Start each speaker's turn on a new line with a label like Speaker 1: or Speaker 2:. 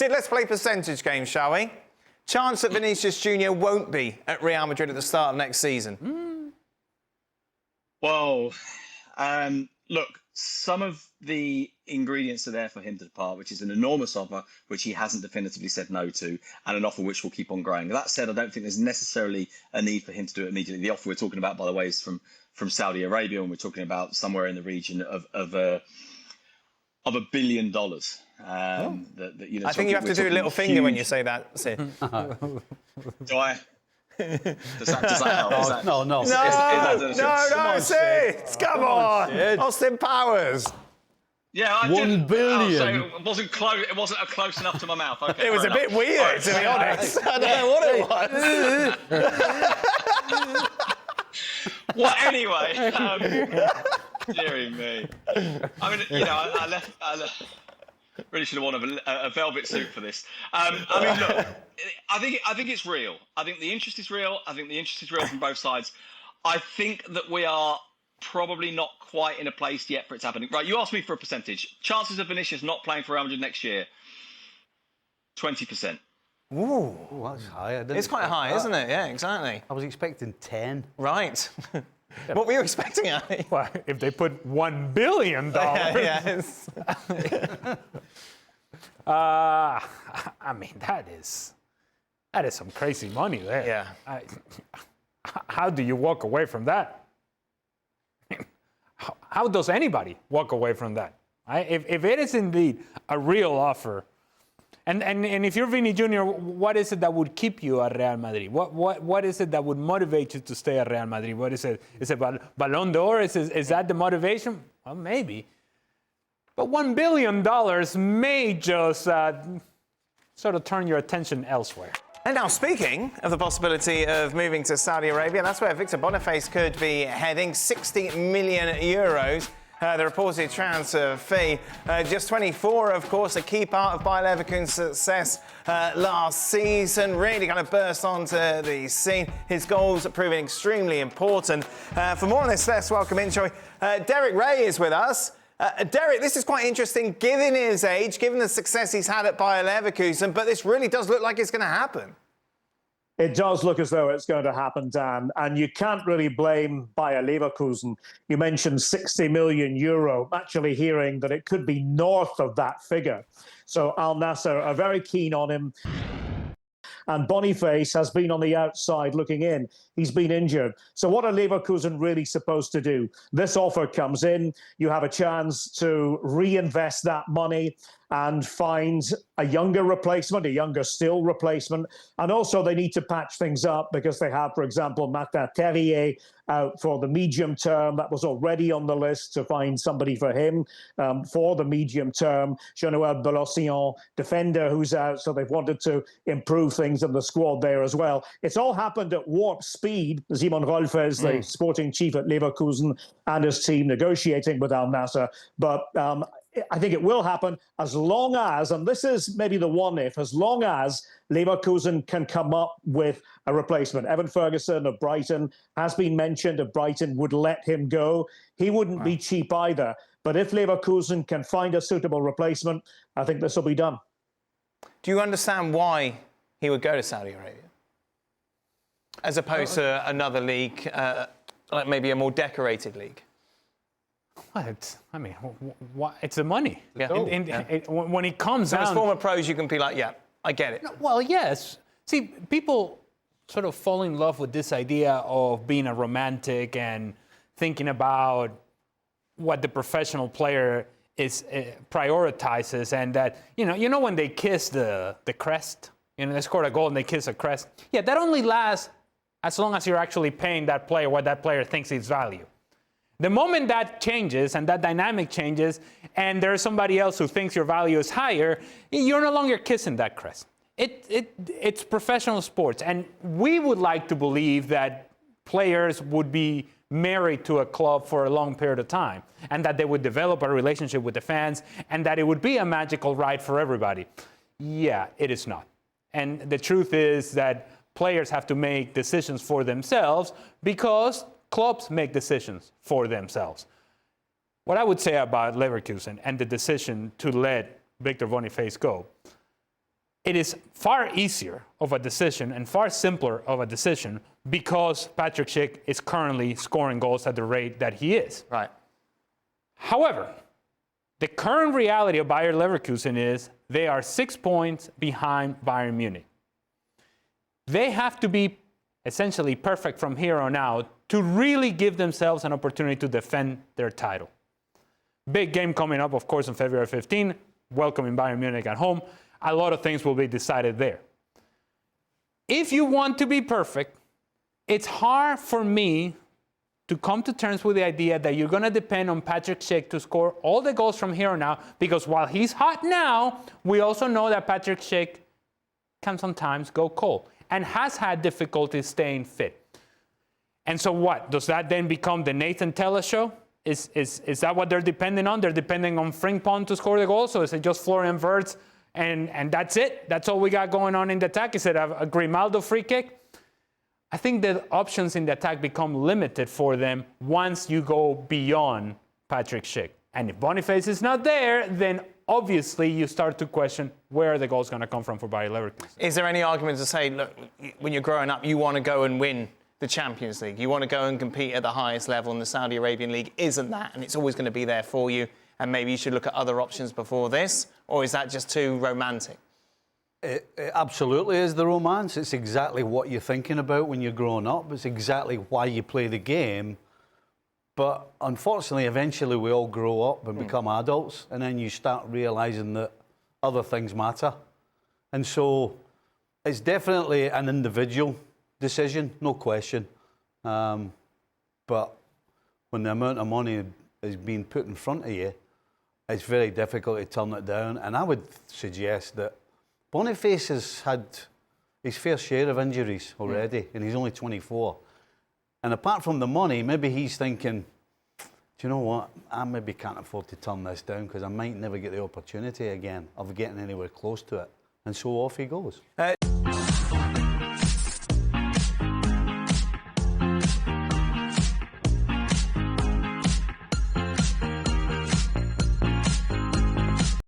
Speaker 1: Sid, let's play percentage game, shall we? Chance that Vinicius Jr. won't be at Real Madrid at the start of next season.
Speaker 2: Well, look, some of the ingredients are there for him to depart, which is an enormous offer, which he hasn't definitively said no to, and an offer which will keep on growing. That said, I don't think there's necessarily a need for him to do it immediately. The offer we're talking about, by the way, is from Saudi Arabia, and we're talking about somewhere in the region of $1 billion.
Speaker 1: I think you have to do a little finger when you say that, Sid.
Speaker 2: Do I? Does that help?
Speaker 3: No,
Speaker 1: Sid! Come on! Austin Powers!
Speaker 2: Yeah, I
Speaker 3: $1 billion.
Speaker 2: So it wasn't close. It wasn't close enough to my mouth. Okay,
Speaker 1: It was a bit weird, to be honest. I don't know what it was.
Speaker 2: Well, anyway, dearie me. I mean, I left. Really should have worn a velvet suit for this. I mean, look, I think it's real. I think the interest is real. I think the interest is real from both sides. I think that we are probably not quite in a place yet for it to happen. Right, you asked me for a percentage. Chances of Vinicius not playing for Real Madrid next year, 20%.
Speaker 1: Ooh,
Speaker 3: that's high.
Speaker 1: it's quite high, isn't it? Yeah, exactly.
Speaker 3: I was expecting 10.
Speaker 1: Right. What were you expecting, Ali?
Speaker 4: Well, if they put $1 billion.
Speaker 1: Yes.
Speaker 4: I mean, that is some crazy money there.
Speaker 1: Yeah.
Speaker 4: How do you walk away from that? How does anybody walk away from that? Right? If it is indeed a real offer, and if you're Vini Jr., what is it that would keep you at Real Madrid? What is it that would motivate you to stay at Real Madrid? What is it? Is it Ballon d'Or? Is that the motivation? Well, maybe. But $1 billion may just sort of turn your attention elsewhere.
Speaker 1: And now, speaking of the possibility of moving to Saudi Arabia, that's where Victor Boniface could be heading, 60 million euros. The reported transfer fee. Just 24, of course, a key part of Bayer Leverkusen's success last season. Really kind of burst onto the scene. His goals proving extremely important. For more on this, let's welcome in, shall we? Derek Ray is with us. Derek, this is quite interesting, given his age, given the success he's had at Bayer Leverkusen, but this really does look like it's going to happen.
Speaker 5: It does look as though it's going to happen, Dan, and you can't really blame Bayer Leverkusen. You mentioned 60 million euro, actually hearing that it could be north of that figure. So Al Nassr are very keen on him. And Boniface has been on the outside looking in. He's been injured. So what are Leverkusen really supposed to do? This offer comes in. You have a chance to reinvest that money and find a younger replacement, a younger still replacement. And also they need to patch things up because they have, for example, Martin Terrier out for the medium term. That was already on the list to find somebody for him for the medium term. Jean-Noël Bolossian, defender, who's out. So they've wanted to improve things in the squad there as well. It's all happened at warp speed. Simon Rolfe is the sporting chief at Leverkusen and his team negotiating with Al Nassr. But I think it will happen as long as, and this is maybe the one if, as long as Leverkusen can come up with a replacement. Evan Ferguson of Brighton has been mentioned. If Brighton would let him go, he wouldn't be cheap either. But if Leverkusen can find a suitable replacement, I think this will be done.
Speaker 1: Do you understand why he would go to Saudi Arabia? As opposed to another league, like maybe a more decorated league?
Speaker 4: Well, it's the money.
Speaker 1: Yeah.
Speaker 4: When it comes down...
Speaker 1: As former pros, you can be like, yeah, I get it.
Speaker 4: Well, yes. See, people sort of fall in love with this idea of being a romantic and thinking about what the professional player is prioritizes, and that, you know when they kiss the crest, they scored a goal and they kiss a crest. Yeah, that only lasts as long as you're actually paying that player what that player thinks is value. The moment that changes and that dynamic changes and there's somebody else who thinks your value is higher, you're no longer kissing that crest. It's professional sports, and we would like to believe that players would be married to a club for a long period of time and that they would develop a relationship with the fans and that it would be a magical ride for everybody. Yeah, it is not. And the truth is that players have to make decisions for themselves because clubs make decisions for themselves. What I would say about Leverkusen and the decision to let Victor Boniface go, it is far easier of a decision and far simpler of a decision because Patrick Schick is currently scoring goals at the rate that he is.
Speaker 1: Right.
Speaker 4: However, the current reality of Bayer Leverkusen is they are 6 points behind Bayern Munich. They have to be essentially perfect from here on out to really give themselves an opportunity to defend their title. Big game coming up, of course, on February 15, welcoming Bayern Munich at home. A lot of things will be decided there. If you want to be perfect, it's hard for me to come to terms with the idea that you're going to depend on Patrick Schick to score all the goals from here on out, because while he's hot now, we also know that Patrick Schick can sometimes go cold and has had difficulties staying fit. And so what? Does that then become the Nathan Tella show? Is that what they're depending on? They're depending on Frimpong to score the goal? So is it just Florian Wirtz and that's it? That's all we got going on in the attack? Is it a Grimaldo free kick? I think the options in the attack become limited for them once you go beyond Patrick Schick. And if Boniface is not there, then obviously you start to question where are the goals going to come from for Bayer Leverkusen.
Speaker 1: Is there any argument to say, look, when you're growing up, you want to go and win the Champions League? You want to go and compete at the highest level, and the Saudi Arabian League isn't that, and it's always going to be there for you, and maybe you should look at other options before this? Or is that just too romantic?
Speaker 3: It absolutely is the romance. It's exactly what you're thinking about when you're growing up. It's exactly why you play the game. But unfortunately, eventually we all grow up and become adults, and then you start realising that other things matter. And so it's definitely an individual decision, no question. But when the amount of money is being put in front of you, it's very difficult to turn it down. And I would suggest that Boniface has had his fair share of injuries already, and he's only 24. And apart from the money, maybe he's thinking, do you know what, I maybe can't afford to turn this down because I might never get the opportunity again of getting anywhere close to it. And so off he goes.